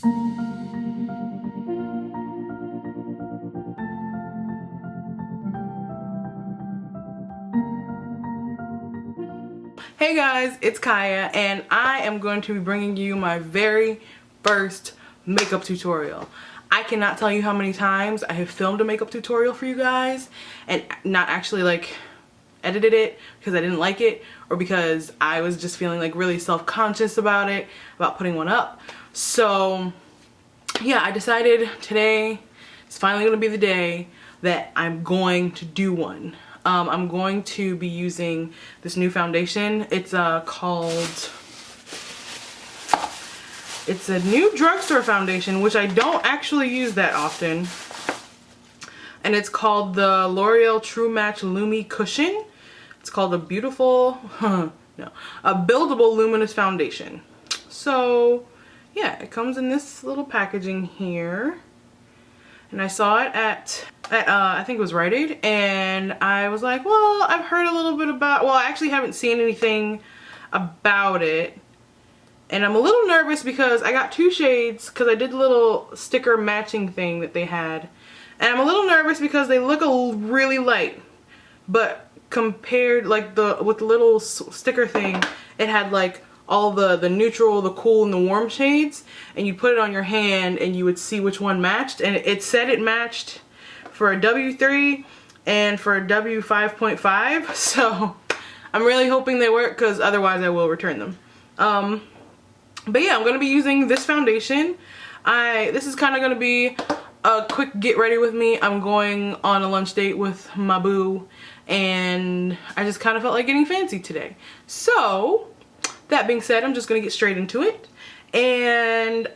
Hey guys, it's Kaya, and I am going to be bringing you my very first makeup tutorial. I cannot tell you how many times I have filmed a makeup tutorial for you guys and not actually like edited it because I didn't like it or because I was just feeling like really self-conscious about it, about putting one up. So yeah, I decided today is finally going to be the day that I'm going to do one. I'm going to be using this new foundation. It's it's a new drugstore foundation, which I don't actually use that often. And it's called the L'Oreal True Match Lumi Cushion. It's called a beautiful, a buildable luminous foundation. So yeah, it comes in this little packaging here. And I saw it at I think it was Rite Aid, and I was like, well, I've heard a little bit about, well, I actually haven't seen anything about it. And I'm a little nervous because I got two shades because I did the little sticker matching thing that they had. And I'm a little nervous because they look really light. But compared, like with the little sticker thing, it had like all the neutral, the cool, and the warm shades, and you put it on your hand and you would see which one matched, and it said it matched for a W3 and for a W5.5, so I'm really hoping they work because otherwise I will return them. But yeah, I'm going to be using this foundation. This is kind of going to be a quick get ready with me. I'm going on a lunch date with my boo, and I just kind of felt like getting fancy today. So that being said, I'm just going to get straight into it. And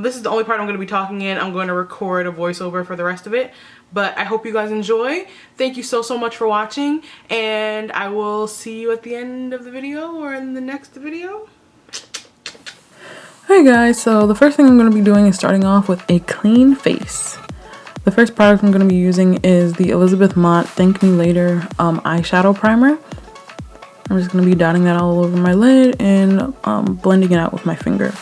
this is the only part I'm going to be talking in. I'm going to record a voiceover for the rest of it. But I hope you guys enjoy. Thank you so much for watching. And I will see you at the end of the video or in the next video. Hey guys, so the first thing I'm going to be doing is starting off with a clean face. The first product I'm going to be using is the Elizabeth Mott Thank Me Later eyeshadow primer. I'm just going to be dotting that all over my lid and blending it out with my finger.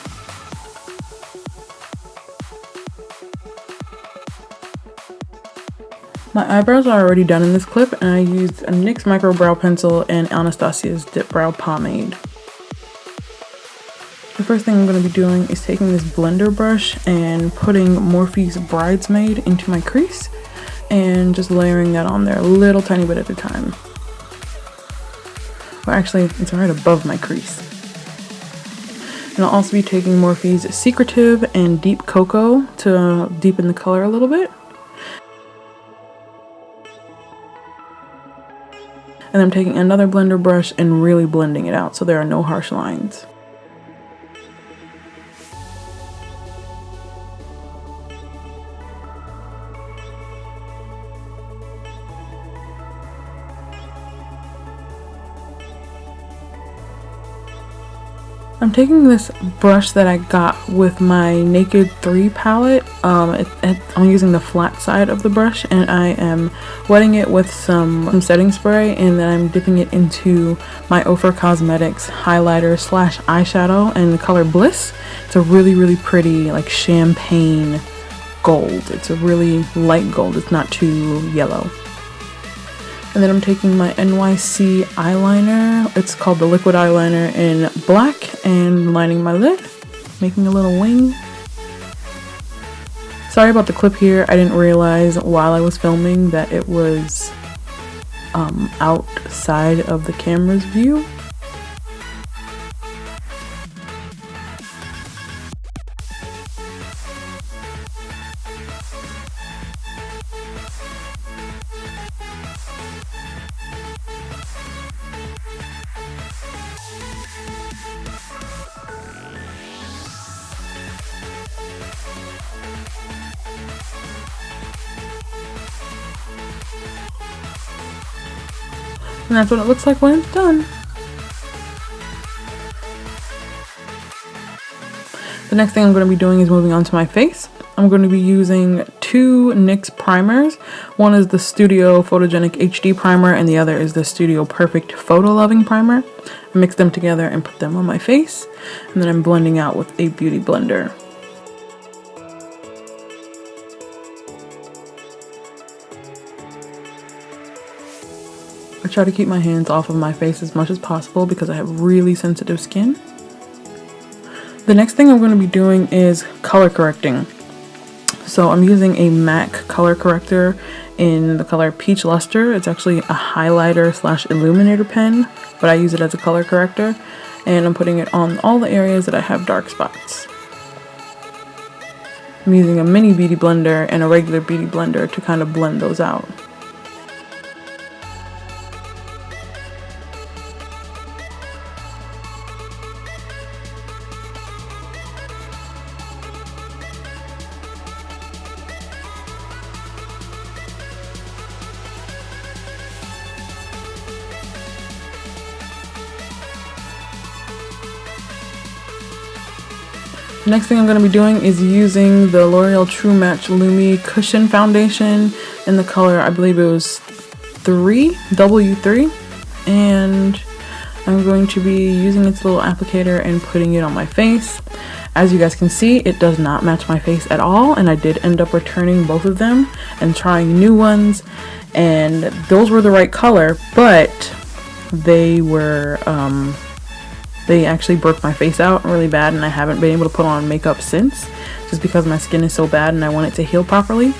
My eyebrows are already done in this clip, and I used a NYX Micro Brow Pencil and Anastasia's Dip Brow Pomade. The first thing I'm going to be doing is taking this blender brush and putting Morphe's Bridesmaid into my crease and just layering that on there a little tiny bit at a time. Well, actually, it's right above my crease. And I'll also be taking Morphe's Secretive and Deep Cocoa to deepen the color a little bit. And I'm taking another blender brush and really blending it out so there are no harsh lines. I'm taking this brush that I got with my Naked 3 palette. I'm using the flat side of the brush, and I am wetting it with some setting spray, and then I'm dipping it into my Ofra Cosmetics highlighter slash eyeshadow in the color Bliss. It's a really pretty like champagne gold. It's a really light gold. It's not too yellow. And then I'm taking my NYC eyeliner. It's called the liquid eyeliner in black, and lining my lid, making a little wing. Sorry about the clip here. I didn't realize while I was filming that it was outside of the camera's view. And that's what it looks like when it's done. The next thing I'm going to be doing is moving on to my face. I'm going to be using two NYX primers. One is the Studio Photogenic HD primer, and the other is the Studio Perfect Photo Loving primer. I mix them together and put them on my face, and then I'm blending out with a beauty blender. I try to keep my hands off of my face as much as possible because I have really sensitive skin. The next thing I'm going to be doing is color correcting. So I'm using a MAC color corrector in the color Peach Luster. It's actually a highlighter slash illuminator pen, but I use it as a color corrector. And I'm putting it on all the areas that I have dark spots. I'm using a mini beauty blender and a regular beauty blender to kind of blend those out. Next thing I'm going to be doing is using the L'Oreal True Match Lumi Cushion Foundation in the color, I believe it was W3, and I'm going to be using its little applicator and putting it on my face. As you guys can see, it does not match my face at all, and I did end up returning both of them and trying new ones, and those were the right color, but they were they actually broke my face out really bad, and I haven't been able to put on makeup since, just because my skin is so bad and I want it to heal properly.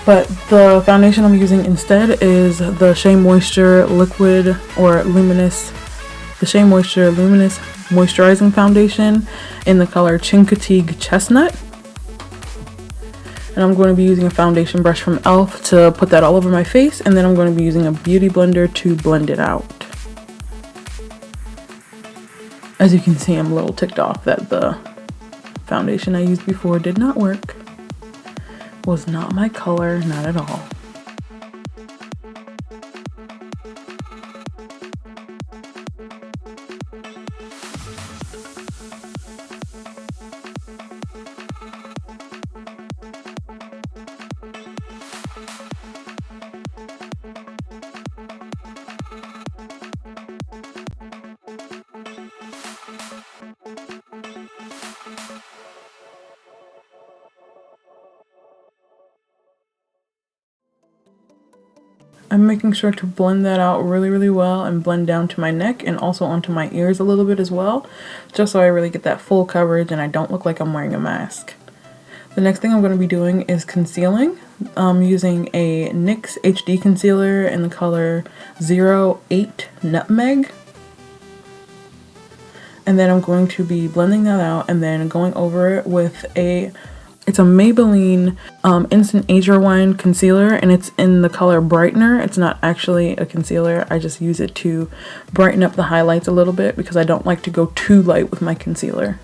But the foundation I'm using instead is the Shea Moisture Liquid or Luminous, the Shea Moisture Luminous Moisturizing Foundation in the color Chincoteague Chestnut. And I'm going to be using a foundation brush from e.l.f. to put that all over my face, and then I'm going to be using a beauty blender to blend it out. As you can see, I'm a little ticked off that the foundation I used before did not work. Was not my color, not at all. I'm making sure to blend that out really well and blend down to my neck and also onto my ears a little bit as well, just so I really get that full coverage and I don't look like I'm wearing a mask. The next thing I'm going to be doing is concealing. I'm using a NYX HD concealer in the color 08 Nutmeg. And then I'm going to be blending that out and then going over it with it's a Maybelline Instant Age Rewind concealer, and it's in the color Brightener. It's not actually a concealer. I just use it to brighten up the highlights a little bit because I don't like to go too light with my concealer.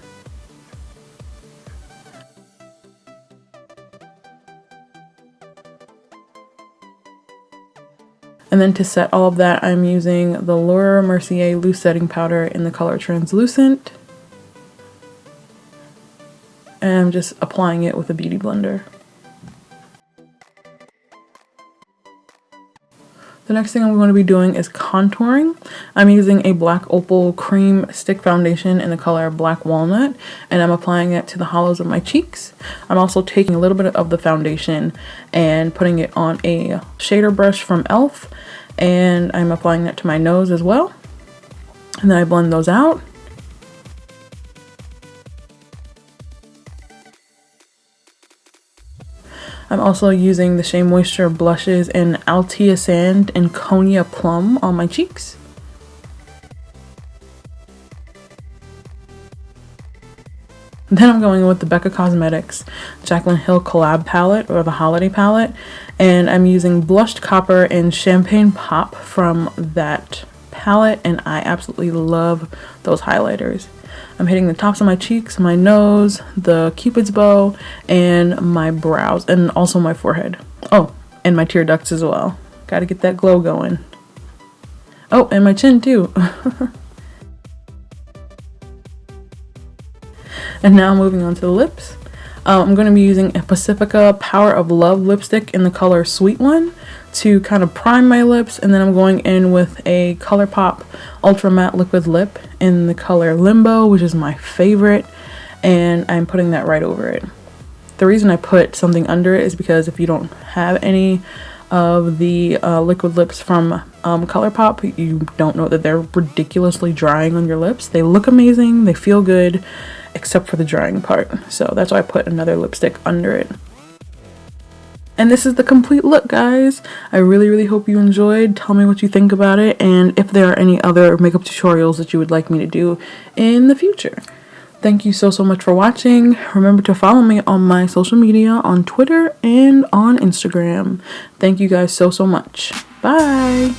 And then to set all of that, I'm using the Laura Mercier Loose Setting Powder in the color Translucent. And I'm just applying it with a beauty blender. The next thing I'm going to be doing is contouring. I'm using a Black Opal Cream Stick Foundation in the color Black Walnut, and I'm applying it to the hollows of my cheeks. I'm also taking a little bit of the foundation and putting it on a shader brush from e.l.f. and I'm applying that to my nose as well. And then I blend those out. I'm also using the Shea Moisture blushes in Altea Sand and Konya Plum on my cheeks. Then I'm going with the Becca Cosmetics Jaclyn Hill Collab palette, or the Holiday palette, and I'm using Blushed Copper and Champagne Pop from that palette, and I absolutely love those highlighters. I'm hitting the tops of my cheeks, my nose, the cupid's bow, and my brows, and also my forehead. Oh, and my tear ducts as well. Gotta get that glow going. Oh, and my chin too. And now moving on to the lips. I'm going to be using a Pacifica Power of Love lipstick in the color Sweet One to kind of prime my lips, and then I'm going in with a ColourPop Ultra Matte Liquid Lip in the color Limbo, which is my favorite, and I'm putting that right over it. The reason I put something under it is because if you don't have any of the liquid lips from ColourPop, you don't know that they're ridiculously drying on your lips. They look amazing, they feel good, except for the drying part. So that's why I put another lipstick under it. And this is the complete look, guys. I really hope you enjoyed. Tell me what you think about it, and if there are any other makeup tutorials that you would like me to do in the future. Thank you so much for watching. Remember to follow me on my social media on Twitter and on Instagram. Thank you guys so much. Bye.